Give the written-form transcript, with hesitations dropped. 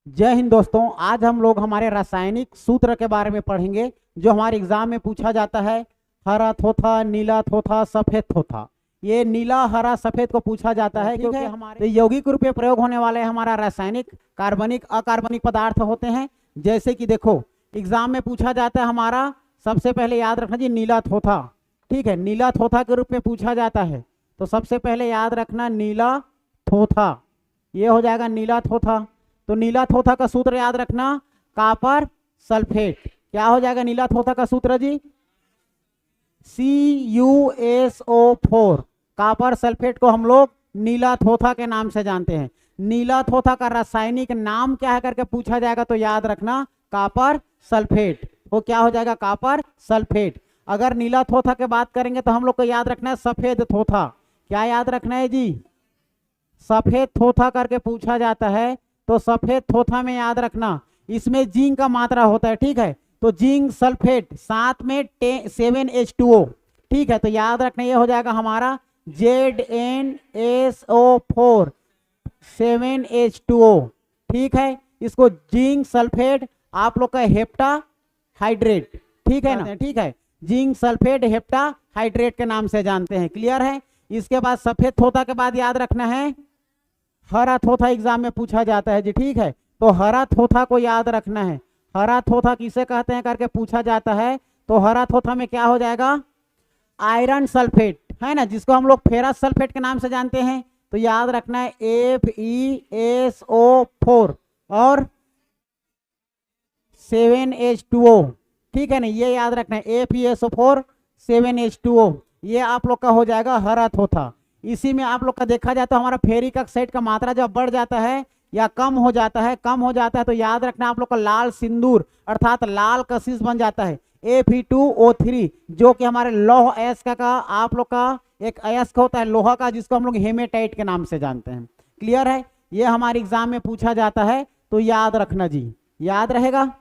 जय हिंद दोस्तों। आज हम लोग हमारे रासायनिक सूत्र के बारे में पढ़ेंगे जो हमारे एग्जाम में पूछा जाता है। हरा थोथा, नीला थोथा, सफेद थोथा। ये नीला, हरा, सफेद को पूछा जाता है क्योंकि हमारे यौगिक रूप में प्रयोग होने वाले हमारा रासायनिक कार्बनिक अकार्बनिक पदार्थ होते हैं। जैसे कि देखो, एग्जाम में पूछा जाता है हमारा, सबसे पहले याद रखना जी नीला थोथा। ठीक है, नीला थोथा के रूप में पूछा जाता है, तो सबसे पहले याद रखना नीला थोथा। ये हो जाएगा नीला थोथा। तो नीला थोथा का सूत्र याद रखना, कॉपर सल्फेट। क्या हो जाएगा नीला थोथा का सूत्र जी? CuSO4। कॉपर सल्फेट को हम लोग नीला थोथा के नाम से जानते हैं। नीला थोथा का रासायनिक नाम क्या है करके पूछा जाएगा तो याद रखना कॉपर सल्फेट। वो क्या हो जाएगा? Copper sulphate. अगर नीला थोथा की बात करेंगे तो हम लोग को याद रखना है सफेद थोथा। क्या याद रखना है जी? सफेद थोथा करके पूछा जाता है तो सफेद थोथा में याद रखना इसमें जिंक का मात्रा होता है। ठीक है, तो जिंक सल्फेट साथ में 7H2O। ठीक है, तो याद रखना ये हो जाएगा हमारा ZnSO4 7H2O। ठीक है, इसको जिंक सल्फेट आप लोग का हेप्टा हाइड्रेट, ठीक है ना? ठीक है, जिंक सल्फेट हेप्टा हाइड्रेट के नाम से जानते हैं। क्लियर है? इसके बाद सफेद थोथा के बाद याद रखना है हरा थोथा। एग्जाम में पूछा जाता है जी। ठीक है, तो हरा थोथा को याद रखना है। हरा थोथा किसे कहते हैं करके पूछा जाता है तो हरा थोथा में क्या हो जाएगा? आयरन सल्फेट, है ना, जिसको हम लोग फेरस सल्फेट के नाम से जानते हैं। तो याद रखना है FeSO4 और 7H2O। ठीक है ना, ये याद रखना है FeSO4 7H2O। ये आप लोग का हो जाएगा हरा थोथा। इसी में आप लोग का देखा जाता है हमारा फेरिक ऑक्साइड का मात्रा जब बढ़ जाता है या कम हो जाता है तो याद रखना आप लोग का लाल सिंदूर अर्थात लाल कशिश बन जाता है Fe2O3, जो कि हमारे लौह अयस्क का आप लोग का एक अयस्क होता है लोहा का, जिसको हम लोग हेमेटाइट के नाम से जानते हैं। क्लियर है? ये हमारे एग्जाम में पूछा जाता है तो याद रखना जी, याद रहेगा।